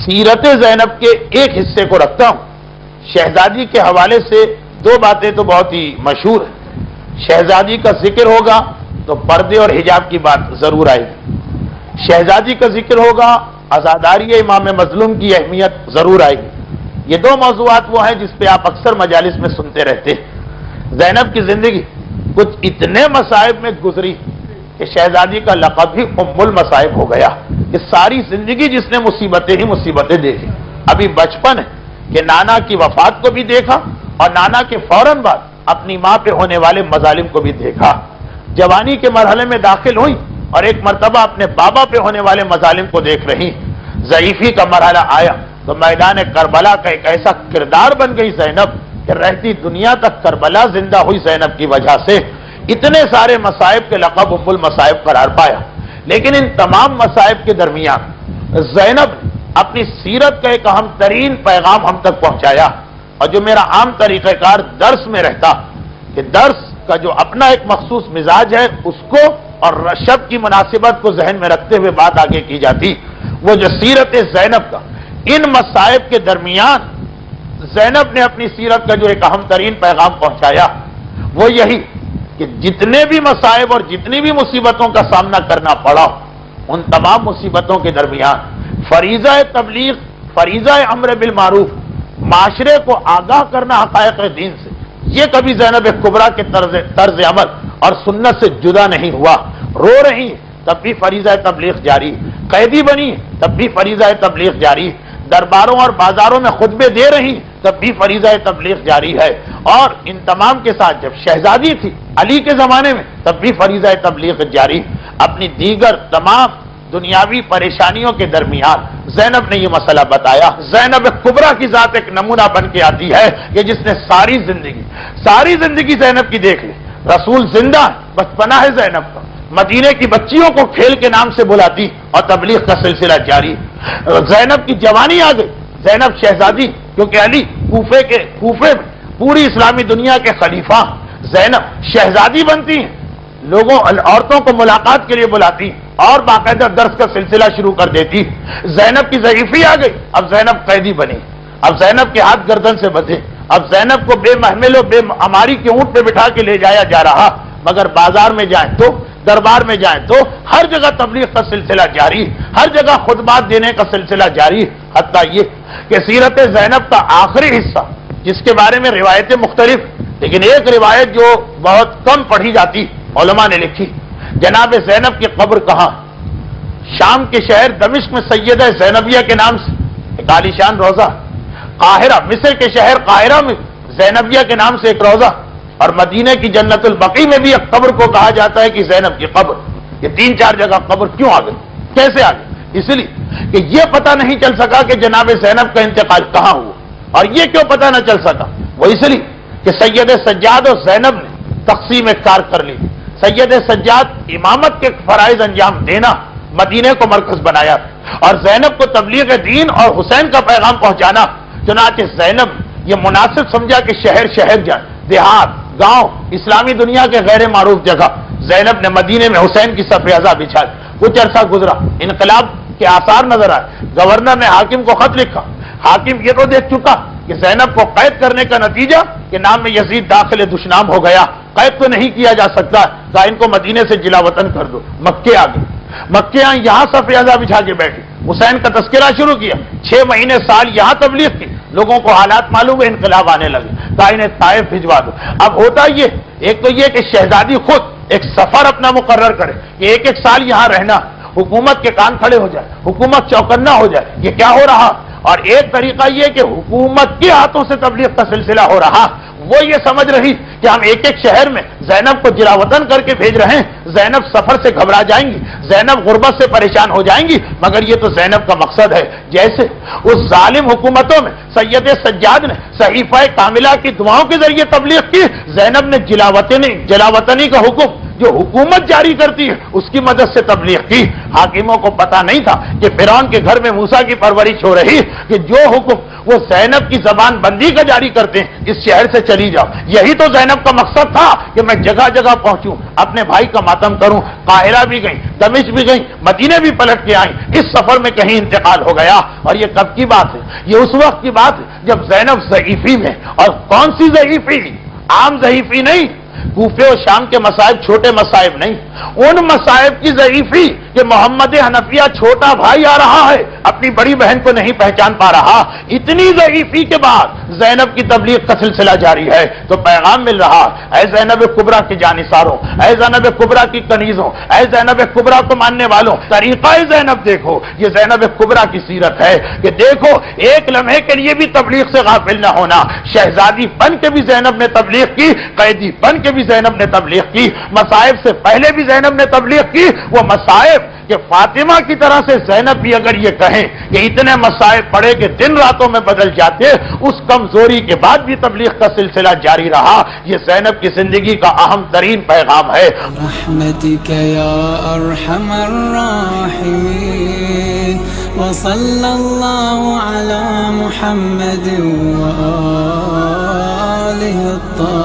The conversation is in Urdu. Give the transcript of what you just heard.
سیرت زینب کے ایک حصے کو رکھتا ہوں. شہزادی کے حوالے سے دو باتیں تو بہت ہی مشہور ہیں. شہزادی کا ذکر ہوگا تو پردے اور حجاب کی بات ضرور آئے گی. شہزادی کا ذکر ہوگا عزاداری امام مظلوم کی اہمیت ضرور آئے گی. یہ دو موضوعات وہ ہیں جس پہ آپ اکثر مجالس میں سنتے رہتے ہیں. زینب کی زندگی کچھ اتنے مصائب میں گزری کہ شہزادی کا لقب بھی ام المصائب ہو گیا کہ ساری زندگی جس نے مصیبتیں ہی مصیبتیں دیکھی. ابھی بچپن ہے کہ نانا کی وفات کو بھی دیکھا اور نانا کے فوراً بعد اپنی ماں پہ ہونے والے مظالم کو بھی دیکھا. جوانی کے مرحلے میں داخل ہوئی اور ایک مرتبہ اپنے بابا پہ ہونے والے مظالم کو دیکھ رہی. ضعیفی کا مرحلہ آیا تو میدان کربلا کا ایک ایسا کردار بن گئی زینب کہ رہتی دنیا تک کربلا زندہ ہوئی زینب کی وجہ سے. اتنے سارے مصائب کے لقب ام المصائب قرار پایا. لیکن ان تمام مصائب کے درمیان زینب اپنی سیرت کا ایک اہم ترین پیغام ہم تک پہنچایا. اور جو میرا عام طریقہ کار درس میں رہتا کہ درس کا جو اپنا ایک مخصوص مزاج ہے اس کو اور شب کی مناسبت کو ذہن میں رکھتے ہوئے بات آگے کی جاتی. وہ جو سیرت زینب کا ان مصائب کے درمیان زینب نے اپنی سیرت کا جو ایک اہم ترین پیغام پہنچایا وہ یہی کہ جتنے بھی مصائب اور جتنی بھی مصیبتوں کا سامنا کرنا پڑا ان تمام مصیبتوں کے درمیان فریضہ تبلیغ، فریضہ امر بالمعروف، معاشرے کو آگاہ کرنا حقائق دین سے، یہ کبھی زینب کبریٰ کے طرز عمل اور سنت سے جدا نہیں ہوا. رو رہی تب بھی فریضہ تبلیغ جاری، قیدی بنی تب بھی فریضہ تبلیغ جاری، درباروں اور بازاروں میں خطبے دے رہی تب بھی فریضہ تبلیغ جاری ہے. اور ان تمام کے ساتھ جب شہزادی تھی علی کے زمانے میں تب بھی فریضہ تبلیغ جاری. اپنی دیگر تمام دنیاوی پریشانیوں کے درمیان زینب نے یہ مسئلہ بتایا. زینب کبریٰ کی ذات ایک نمونہ بن کے آتی ہے کہ جس نے ساری زندگی زینب کی دیکھ لی. رسول زندہ بچپنا ہے زینب کا، مدینے کی بچیوں کو کھیل کے نام سے بلاتی اور تبلیغ کا سلسلہ جاری. زینب کی جوانی آ گئی، زینب شہزادی کیونکہ علی کوفے میں پوری اسلامی دنیا کے خلیفہ، زینب شہزادی بنتی ہیں، لوگوں عورتوں کو ملاقات کے لیے بلاتی اور باقاعدہ درس کا سلسلہ شروع کر دیتی. زینب کی ضعیفی آ گئی، اب زینب قیدی بنی، اب زینب کے ہاتھ گردن سے بندھے، اب زینب کو بے محمل و بے اماری کے اونٹ پہ بٹھا کے لے جایا جا رہا. مگر بازار میں جائیں تو، دربار میں جائیں تو ہر جگہ تبلیغ کا سلسلہ جاری، ہر جگہ خطبات دینے کا سلسلہ جاری. حتیٰ یہ کہ سیرت زینب کا آخری حصہ جس کے بارے میں روایتیں مختلف، لیکن ایک روایت جو بہت کم پڑھی جاتی علماء نے لکھی، جناب زینب کی قبر کہاں؟ شام کے شہر دمشق میں سیدہ زینبیہ کے نام سے ایک عالیشان روضہ، قاہرہ مصر کے شہر قاہرہ میں زینبیہ کے نام سے ایک روضہ، اور مدینہ کی جنت البقیع میں بھی ایک قبر کو کہا جاتا ہے کہ زینب کی قبر. یہ 3-4 جگہ قبر کیوں آ گئی، کیسے آ گئی؟ اس لیے کہ یہ پتہ نہیں چل سکا کہ جناب زینب کا انتقال کہاں ہوا. اور یہ کیوں پتہ نہ چل سکا؟ وہ اس لیے کہ سید سجاد اور زینب نے تقسیم کار کر لی. سید سجاد امامت کے فرائض انجام دینا مدینے کو مرکز بنایا اور زینب کو تبلیغ دین اور حسین کا پیغام پہنچانا. چنانچہ زینب یہ مناسب سمجھا کہ شہر جائے، دیہات، گاؤں، اسلامی دنیا کے غیر معروف جگہ زینب نے مدینے میں حسین کی صف ازا بچھائی. کچھ عرصہ گزرا، انقلاب کے آثار نظر آئے. گورنر نے حاکم کو خط لکھا. حاکم یہ تو دیکھ چکا کہ زینب کو قید کرنے کا نتیجہ کہ نام میں یزید داخل دشنام ہو گیا، قید تو نہیں کیا جا سکتا، کہا ان کو مدینے سے جلا وطن کر دو. مکے آ گئی، مکے یہاں صف ازا بچھا کے بیٹھی، حسین کا تذکرہ شروع کیا. 6 مہینے سال یہاں تبلیغ کی، لوگوں کو حالات معلوم ہے، انقلاب آنے لگے، کہا انہیں طائف بھجوا دو. اب ہوتا یہ ایک تو یہ کہ شہزادی خود ایک سفر اپنا مقرر کرے کہ 1-1 سال یہاں رہنا، حکومت کے کان کھڑے ہو جائے، حکومت چوکنا ہو جائے. یہ کیا ہو رہا؟ اور ایک طریقہ یہ کہ حکومت کے ہاتھوں سے تبلیغ کا سلسلہ ہو رہا. وہ یہ سمجھ رہی کہ ہم 1-1 شہر میں زینب کو جلا وطن کر کے بھیج رہے ہیں، زینب سفر سے گھبرا جائیں گی، زینب غربت سے پریشان ہو جائیں گی. مگر یہ تو زینب کا مقصد ہے. جیسے اس ظالم حکومتوں میں سید سجاد نے صحیفہ کاملہ کی دعاؤں کے ذریعے تبلیغ کی، زینب نے جلا وطنی کا حکم جو حکومت جاری کرتی ہے اس کی مدد سے تبلیغ کی. حاکموں کو پتا نہیں تھا کہ فرعون کے گھر میں موسیٰ کی پرورش ہو رہی کہ جو حکم وہ زینب کی زبان بندی کا جاری کرتے ہیں اس شہر سے چلی جاؤ. یہی تو زینب کا مقصد تھا کہ میں جگہ جگہ پہنچوں, اپنے بھائی کا ماتم کروں. قاہرہ بھی گئی, دمشق بھی گئی, مدینے بھی پلٹ کے آئیں. اس سفر میں کہیں انتقال ہو گیا. اور یہ کب کی بات ہے؟ یہ اس وقت کی بات ہے جب زینب ضعیفی میں. اور کون سی ضعیفی؟ عام ضعیفی نہیں. کوفے و شام کے مصائب چھوٹے مصائب نہیں, ان مصائب کی ضعیفی کہ محمد حنفیہ چھوٹا بھائی آ رہا ہے, اپنی بڑی بہن کو نہیں پہچان پا رہا. اتنی ضعیفی کے بعد زینب کی تبلیغ کا سلسلہ جاری ہے. تو پیغام مل رہا, اے زینب کبریٰ کے جانثاروں, اے زینب کبریٰ کی کنیزوں, اے زینب کبریٰ کو ماننے والوں, طریقہ زینب دیکھو. یہ زینب کبریٰ کی سیرت ہے کہ دیکھو ایک لمحے کے لیے بھی تبلیغ سے غافل نہ ہونا. شہزادی بن کے بھی زینب نے تبلیغ کی, قیدی بن کے بھی زینب نے تبلیغ کی, مصائب سے پہلے بھی زینب نے تبلیغ کی. وہ مصائب کہ فاطمہ کی طرح سے زینب بھی اگر یہ کہیں کہ اتنے مصائب پڑے کہ دن راتوں میں بدل جاتے, اس کمزوری کے بعد بھی تبلیغ کا سلسلہ جاری رہا. یہ زینب کی زندگی کا اہم ترین پیغام ہے. رحمتک یا ارحم الراحمین وصلی اللہ علی محمد وآلہ الطاہرین.